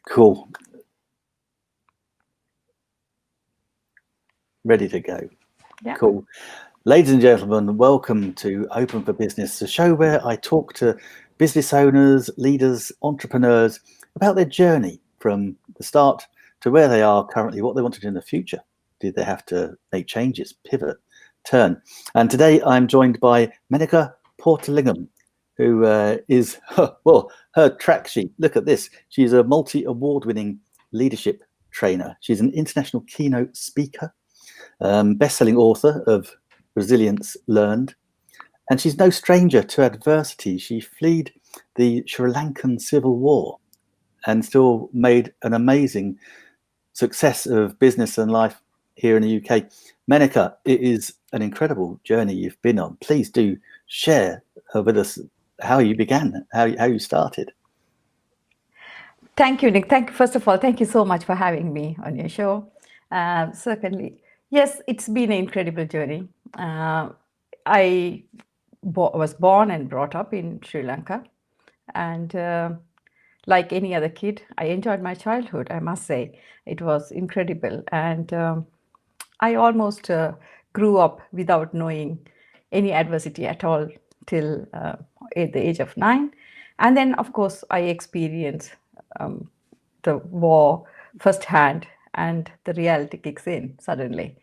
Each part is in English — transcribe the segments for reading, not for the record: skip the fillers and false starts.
Cool. Ready to go. Yeah. Cool. Ladies and gentlemen, welcome to Open for Business, the show where I talk to business owners, leaders, entrepreneurs about their journey from the start to where they are currently, what they want to do in the future. Did they have to make changes, pivot, turn? And today I'm joined by Menaca Pothalingam, who is, well, her track sheet. Look at this. She's a multi-award winning leadership trainer. She's an international keynote speaker, best-selling author of Resilience Learned, and she's no stranger to adversity. She fled the Sri Lankan Civil War and still made an amazing success of business and life here in the UK. Menaca, it is an incredible journey you've been on. Please do share with us how you began, how you started. Thank you, Nick. First of all, thank you so much for having me on your show. Certainly, yes, it's been an incredible journey. I was born and brought up in Sri Lanka, and like any other kid, I enjoyed my childhood. I must say, it was incredible, and I almost grew up without knowing any adversity at all till at the age of 9. And then, of course, I experienced the war firsthand, and the reality kicks in suddenly.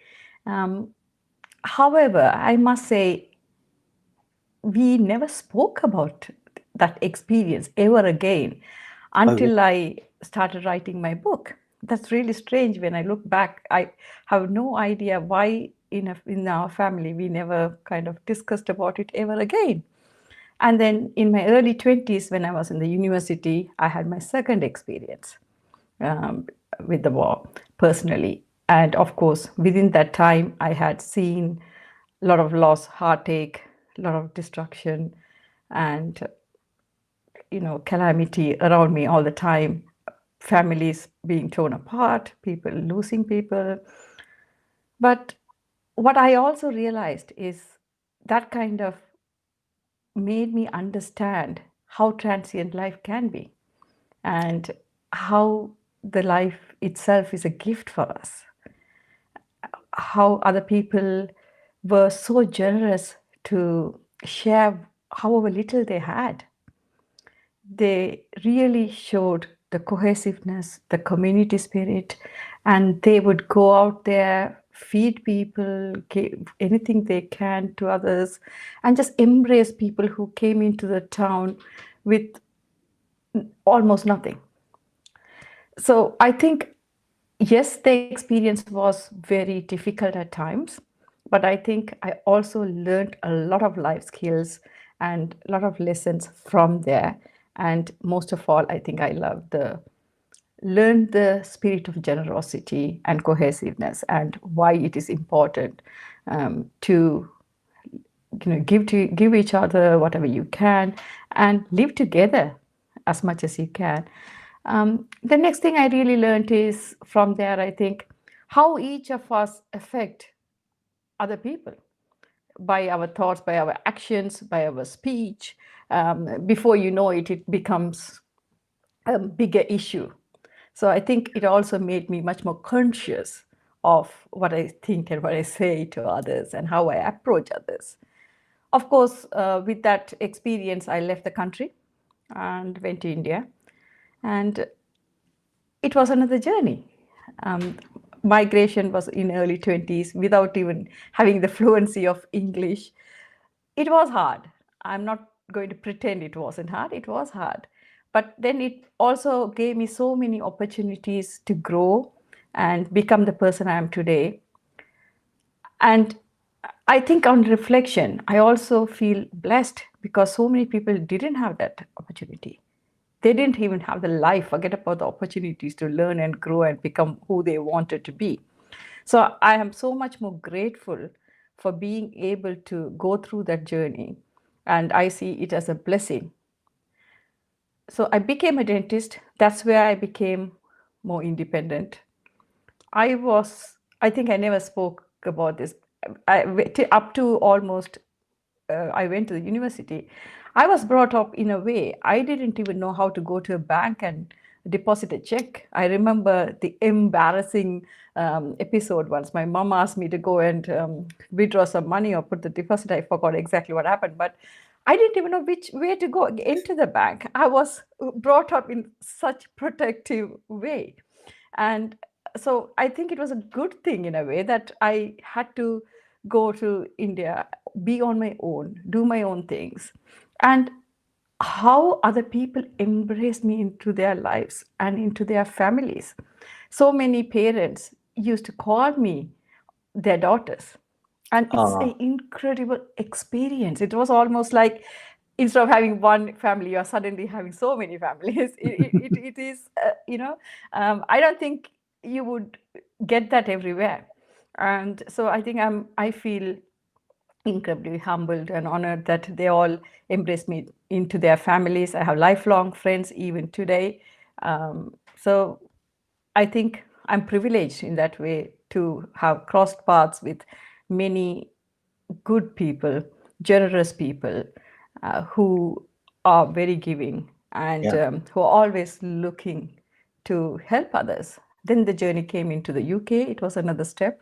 However, I must say, we never spoke about that experience ever again until I started writing my book. That's really strange. When I look back, I have no idea why in our family we never kind of discussed about it ever again. And then in my early 20s, when I was in the university, I had my second experience with the war personally. And of course, within that time, I had seen a lot of loss, heartache, a lot of destruction, and calamity around me all the time. Families being torn apart, people losing people. But what I also realized is that kind of made me understand how transient life can be, and how the life itself is a gift for us. How other people were so generous to share however little they had. They really showed the cohesiveness, the community spirit, and they would go out there, feed people, give anything they can to others, and just embrace people who came into the town with almost nothing. So I think, yes, the experience was very difficult at times, but I think I also learned a lot of life skills and a lot of lessons from there. And most of all, I think I learned the spirit of generosity and cohesiveness, and why it is important to give each other whatever you can and live together as much as you can. The next thing I really learned is from there, I think, how each of us affect other people by our thoughts, by our actions, by our speech. Before you know it, it becomes a bigger issue. So I think it also made me much more conscious of what I think and what I say to others and how I approach others. Of course, with that experience, I left the country and went to India. And it was another journey. Migration was in early 20s without even having the fluency of English. It was hard. I'm not going to pretend it wasn't hard. It was hard. But then it also gave me so many opportunities to grow and become the person I am today. And I think on reflection, I also feel blessed because so many people didn't have that opportunity. They didn't even have the life, forget about the opportunities to learn and grow and become who they wanted to be. So I am so much more grateful for being able to go through that journey, and I see it as a blessing. So I became a dentist. That's where I became more independent. I think I never spoke about this. Up to almost, I went to the university. I was brought up in a way I didn't even know how to go to a bank and deposit a check. I remember the embarrassing episode once. My mom asked me to go and withdraw some money or put the deposit. I forgot exactly what happened, but I didn't even know which way to go into the bank. I was brought up in such protective way. And so I think it was a good thing in a way that I had to go to India, be on my own, do my own things. And how other people embraced me into their lives and into their families. So many parents used to call me their daughters, and it's Ah, an incredible experience. It was almost like instead of having one family, you're suddenly having so many families. It is, I don't think you would get that everywhere. And so I think I feel incredibly humbled and honored that they all embraced me into their families. I have lifelong friends even today. So I think I'm privileged in that way to have crossed paths with many good people, generous people who are very giving and yeah. who are always looking to help others. Then the journey came into the UK. It was another step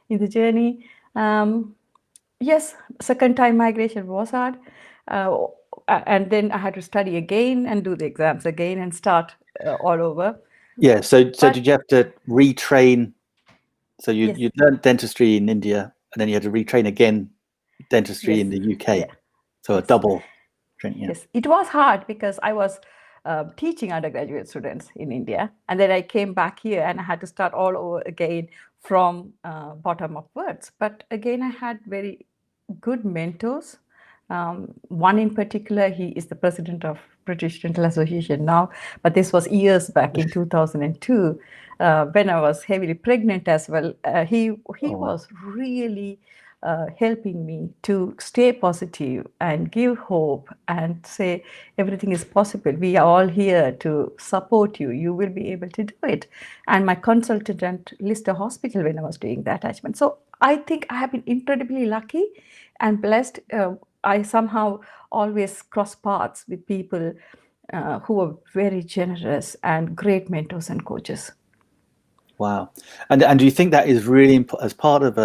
in the journey. Um, yes, second time migration was hard. Uh, and then I had to study again and do the exams again and start all over. Yeah. So But did you have to retrain? So yes, you learned dentistry in India, and then you had to retrain again dentistry yes, in the UK. yeah, So a yes. double training. Yeah. Yes, it was hard because I was teaching undergraduate students in India, and then I came back here and I had to start all over again from bottom upwards. But again, I had very good mentors. One in particular, he is the president of British Dental Association now, but this was years back in 2002 when I was heavily pregnant as well. He Oh, wow. was really helping me to stay positive and give hope and say everything is possible. We are all here to support you. You will be able to do it. And my consultant at Lister Hospital when I was doing the attachment. So I think I have been incredibly lucky and blessed. I somehow always cross paths with people who are very generous and great mentors and coaches. Wow. And do you think that is really as part of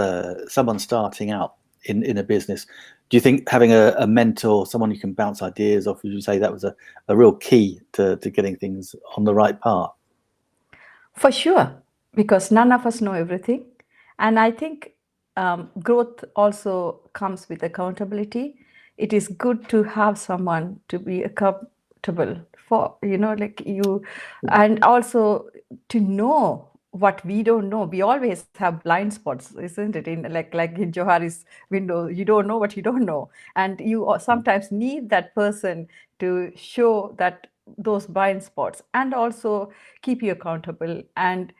someone starting out in a business? Do you think having a mentor, someone you can bounce ideas off, would you say that was a real key to getting things on the right path? For sure, because none of us know everything. And I think growth also comes with accountability. It is good to have someone to be accountable for, like you, Yeah. and also to know what we don't know. We always have blind spots, isn't it? In like in Johari's window, you don't know what you don't know. And you sometimes need that person to show that those blind spots and also keep you accountable. And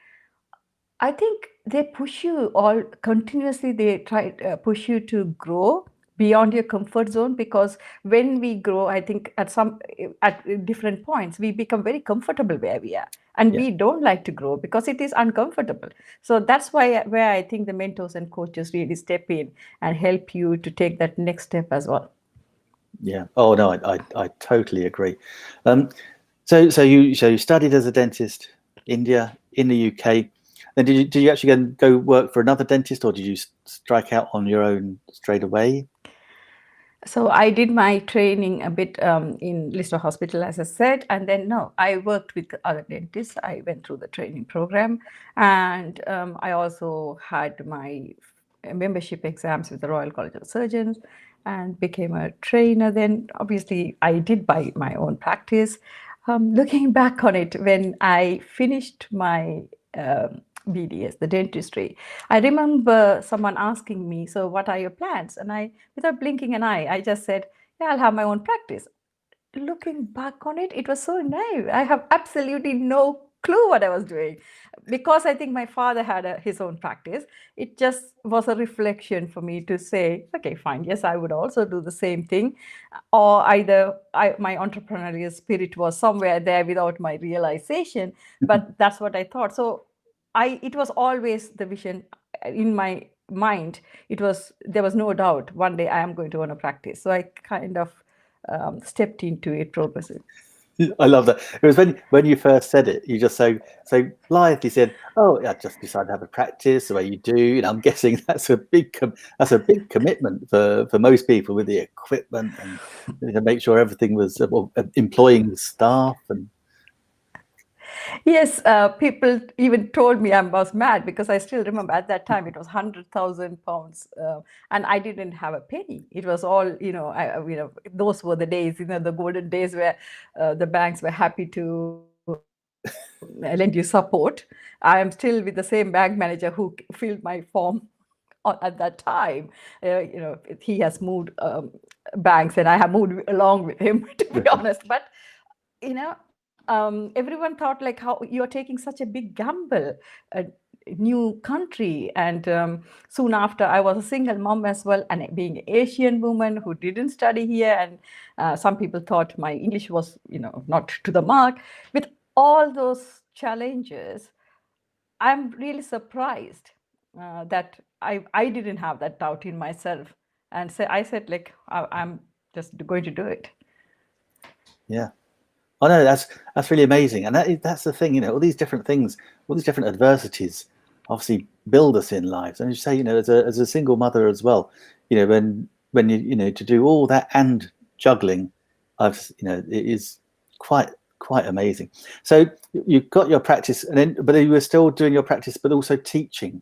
I think they push you all continuously. They try push you to grow beyond your comfort zone, because when we grow, I think at different points we become very comfortable where we are, and Yeah. we don't like to grow because it is uncomfortable. So that's why where I think the mentors and coaches really step in and help you to take that next step as well. Yeah. Oh no, I totally agree. Um, so you studied as a dentist, India, in the UK. Then did you actually go work for another dentist, or did you strike out on your own straight away? So I did my training a bit in Lister Hospital, as I said, and then no, I worked with other dentists. I went through the training program, and I also had my membership exams with the Royal College of Surgeons, and became a trainer. Then obviously I did buy my own practice. Looking back on it, when I finished my BDS, the dentistry, I remember someone asking me, "So, what are your plans?" And without blinking an eye, I just said, "Yeah, I'll have my own practice." Looking back on it, it was so naive. I have absolutely no clue what I was doing, because I think my father had his own practice. It just was a reflection for me to say, okay, fine, yes, I would also do the same thing. Or either my entrepreneurial spirit was somewhere there without my realization, but that's what I thought. So it was always the vision in my mind. There was no doubt one day I am going to own a practice. So I kind of stepped into it progressively. I love that. It was when you first said it, you just so blithely said, "Oh, I just decided to have a practice the way you do." And I'm guessing that's a big commitment for most people with the equipment and to make sure everything was employing staff and Yes, people even told me I was mad because I still remember at that time it was 100,000 pounds, and I didn't have a penny. It was all, those were the days, the golden days where the banks were happy to lend you support. I am still with the same bank manager who filled my form at that time. He has moved banks, and I have moved along with him, to be honest. But everyone thought like, how you're taking such a big gamble, a new country. And soon after, I was a single mom as well, and being an Asian woman who didn't study here, and some people thought my English was, not to the mark. With all those challenges, I'm really surprised that I didn't have that doubt in myself, and so I said like, I'm just going to do it. yeah. I know that's really amazing, and that's the thing. All these different things, all these different adversities, obviously build us in lives. And you say, as a single mother as well, when to do all that and juggling, it is quite amazing. So you got your practice, but you were still doing your practice, but also teaching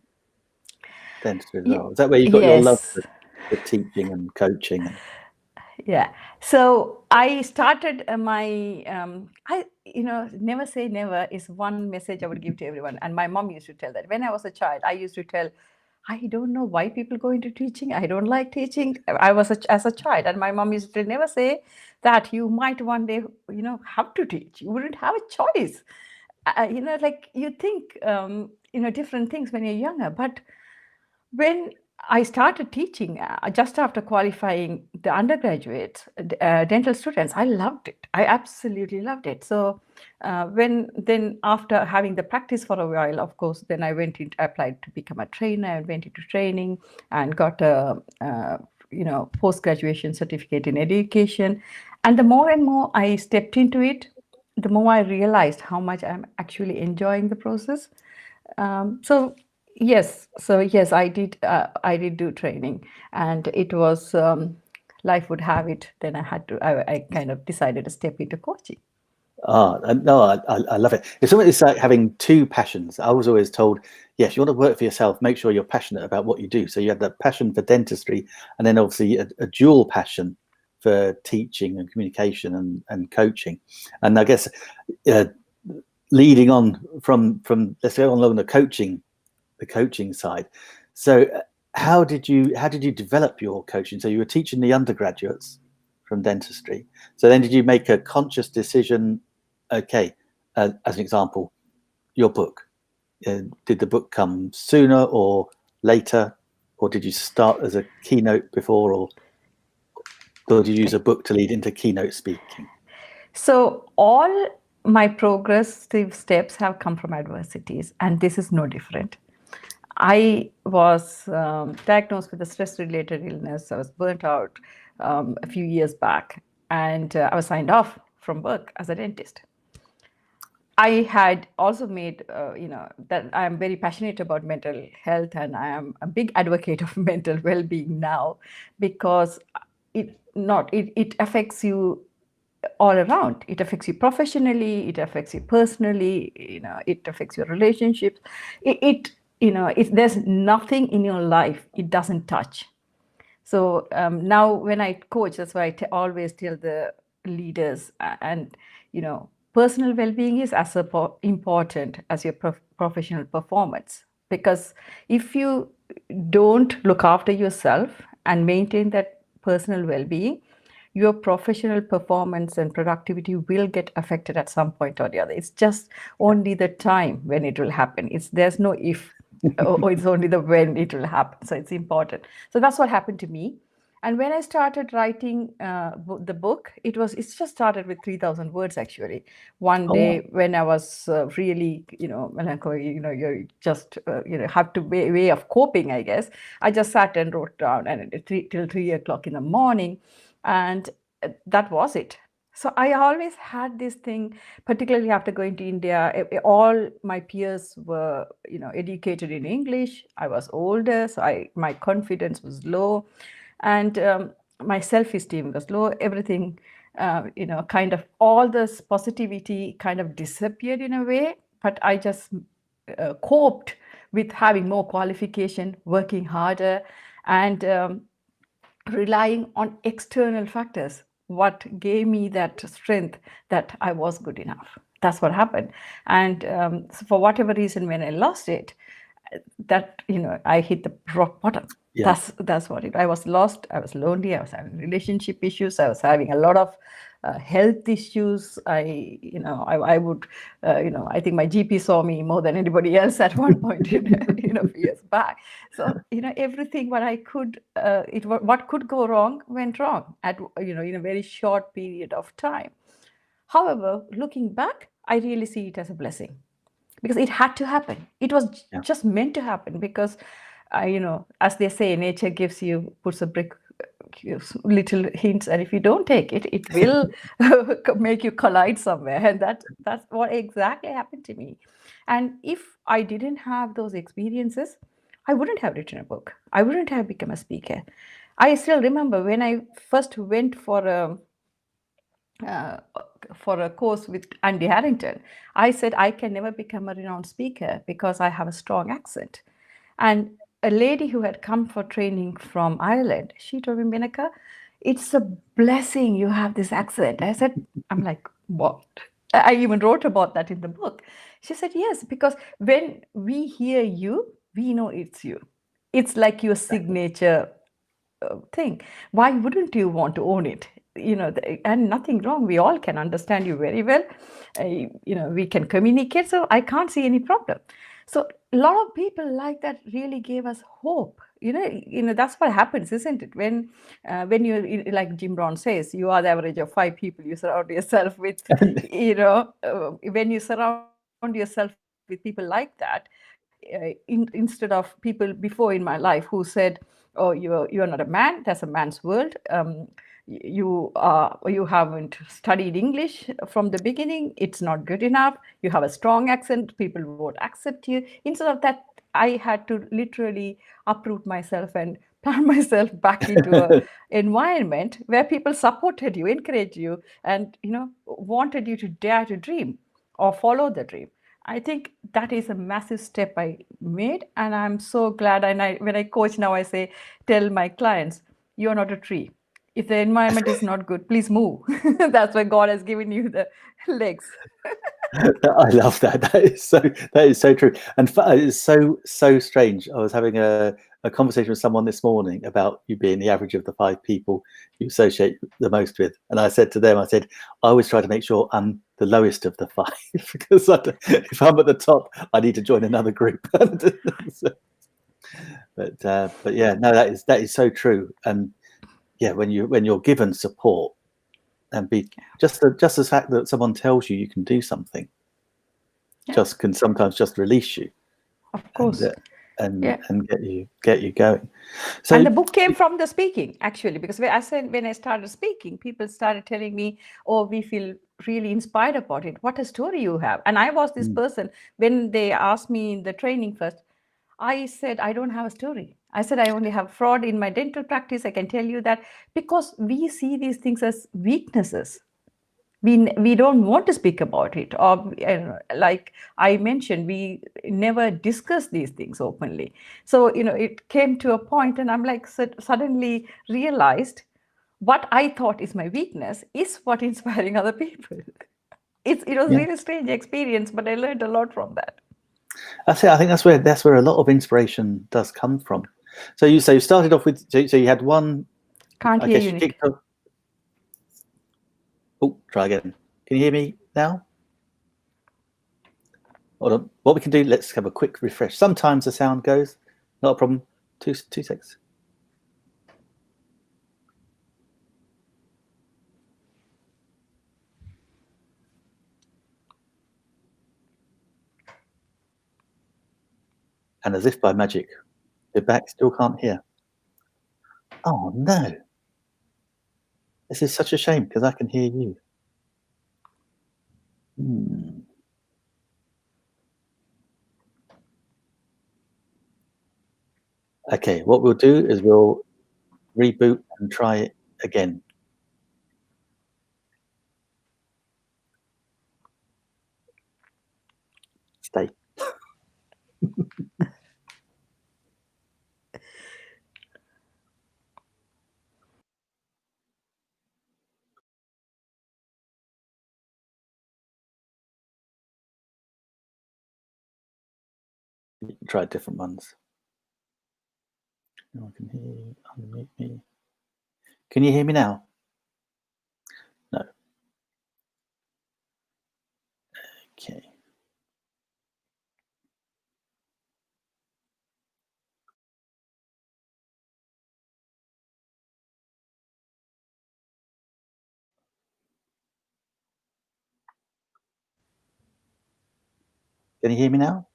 dentistry as well. Is that where you got your love Yes. for teaching and coaching? And Yeah. So I started my, never say never is one message I would give to everyone. And my mom used to tell that when I was a child, I used to tell, I don't know why people go into teaching. I don't like teaching. I was as a child, and my mom used to never say that you might one day, have to teach. You wouldn't have a choice. Like you think, different things when you're younger, but when I started teaching just after qualifying the undergraduate dental students, I loved it. I absolutely loved it. So when then after having the practice for a while, of course, then I applied to become a trainer and went into training and got a post graduation certificate in education. And the more and more I stepped into it, the more I realized how much I'm actually enjoying the process. So yes, I did do training, and it was life would have it. Then I kind of decided to step into coaching. No, I love it. It's like having two passions. I was always told, yes, you want to work for yourself, make sure you're passionate about what you do. So you have that passion for dentistry, and then obviously a dual passion for teaching and communication and coaching. And I guess uh, leading on from let's go on along the coaching side. So how did you develop your coaching? So you were teaching the undergraduates from dentistry. So then did you make a conscious decision? Okay, as an example, your book. Did the book come sooner or later, or did you start as a keynote before, or did you use a book to lead into keynote speaking? So all my progressive steps have come from adversities, and this is no different. I was diagnosed with a stress-related illness. I was burnt out a few years back, and I was signed off from work as a dentist. I had also made, that I am very passionate about mental health, and I am a big advocate of mental well-being now, because it affects you all around. It affects you professionally, it affects you personally, it affects your relationships. If there's nothing in your life it doesn't touch. So now when I coach, that's why I always tell the leaders, and personal well-being is as important as your professional performance. Because if you don't look after yourself and maintain that personal well-being, your professional performance and productivity will get affected at some point or the other. It's just only the time when it will happen. There's no if, or it's only the when it will happen. So it's important. So that's what happened to me. And when I started writing the book, it's just started with 3,000 words actually. One Oh, wow. day when I was really, melancholy, you just, have to way of coping, I guess. I just sat and wrote down, and till 3 o'clock in the morning, and that was it. So I always had this thing, particularly after going to India. All my peers were, educated in English. I was older, so my confidence was low, and my self-esteem was low. Everything, kind of all this positivity kind of disappeared in a way. But I just coped with having more qualification, working harder, and relying on external factors. What gave me that strength that I was good enough. That's what happened. And so for whatever reason, when I lost it, that I hit the rock bottom. Yeah. That's what it. I was lost. I was lonely. I was having relationship issues. I was having a lot of health issues. I would, I think my GP saw me more than anybody else at one point in a few years back. So everything what I could, what could go wrong went wrong at in a very short period of time. However, looking back, I really see it as a blessing because it had to happen. It was Yeah. just meant to happen because, as they say, nature gives you, puts a brick, gives little hints, and if you don't take it, it will make you collide somewhere. And that's what exactly happened to me. And if I didn't have those experiences, I wouldn't have written a book. I wouldn't have become a speaker. I still remember when I first went uh, for a course with Andy Harrington, I said I can never become a renowned speaker because I have a strong accent. And a lady who had come for training from Ireland, she told me, Menaca, it's a blessing you have this accent. I said, I'm like, what? I even wrote about that in the book. She said, yes, because when we hear you, we know it's you. It's like your signature thing. Why wouldn't you want to own it? And nothing wrong. We all can understand you very well. We can communicate. So I can't see any problem. So a lot of people like that really gave us hope. That's what happens, isn't it? When you, like Jim Brown says, you are the average of 5 people you surround yourself with. When you surround yourself with people like that, instead of people before in my life who said, "Oh, you're not a man. That's a man's world. You haven't studied English from the beginning. It's not good enough. You have a strong accent. People won't accept you." Instead of that, I had to literally uproot myself and plant myself back into a environment where people supported you, encouraged you, and wanted you to dare to dream or follow the dream. I think that is a massive step I made, and I'm so glad. And when I coach now, I say, tell my clients, you're not a tree. If the environment is not good, please move. That's why God has given you the legs. I love that. That is so true, and it's so strange. I was having a conversation with someone this morning about you being the average of the 5 people you associate the most with, and I said to them, I always try to make sure I'm the lowest of the 5 because if I'm at the top, I need to join another group. So, but yeah, no, that is so true, and yeah, when you're given support and be just the fact that someone tells you can do something can sometimes just release you, Of course. and Yeah. and get you going. So And the book came from the speaking, actually, because when I started speaking, people started telling me, "Oh, we feel really inspired about it. What a story you have!" And I was this person when they asked me in the training first. I said, I don't have a story. I said, I only have fraud in my dental practice. I can tell you that because we see these things as weaknesses. We don't want to speak about it, or like I mentioned, we never discuss these things openly. So it came to a point, and I'm like suddenly realized what I thought is my weakness is what inspiring other people. It was yeah, really strange experience, but I learned a lot from that. that's it. I think that's where a lot of inspiration does come from. So you started off with so you had one. Can't I hear guess you, you Nick. kicked off. Oh, try again. Can you hear me now? Hold on. What we can do? Let's have a quick refresh. Sometimes the sound goes. Not a problem. Two seconds. And as if by magic, you're back. Still can't hear. Oh no! This is such a shame because I can hear you. Hmm. Okay, what we'll do is we'll reboot and try it again. Stay. You can try different ones. No one can hear you. Unmute me. Can you hear me now? No. Okay. Can you hear me now?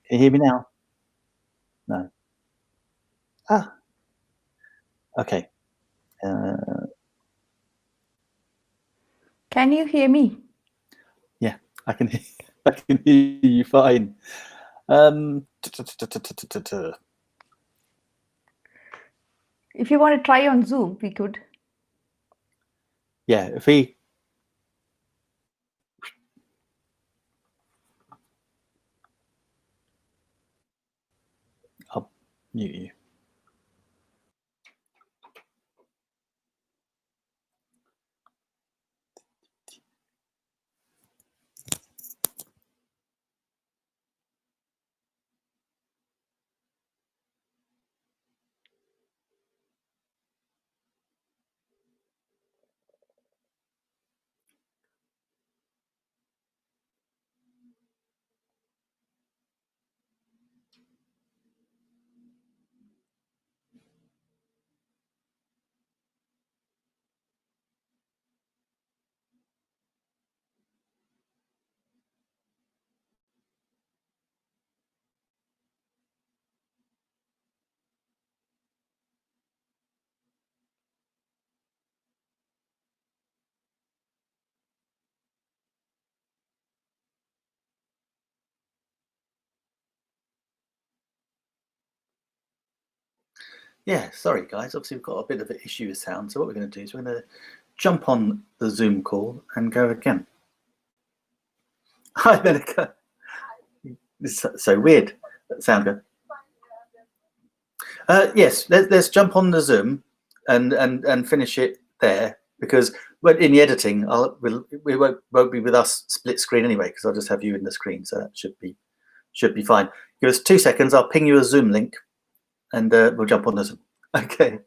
Can you hear me now? No. Ah. Okay. Can you hear me? Yeah, I can hear, I can hear you fine. If you want to try on Zoom, we could. Yeah, if we I'll mute you. Yeah, sorry guys. Obviously we've got a bit of an issue with sound. So what we're going to do is we're going to jump on the Zoom call and go again. Hi, Menaca. This is so weird. That sound good. Yes, let's jump on the Zoom and finish it there, because in the editing we won't be with us split screen anyway, because I'll just have you in the screen, so that should be fine. Give us 2 seconds. I'll ping you a Zoom link, and we'll jump on the Zoom. Okay.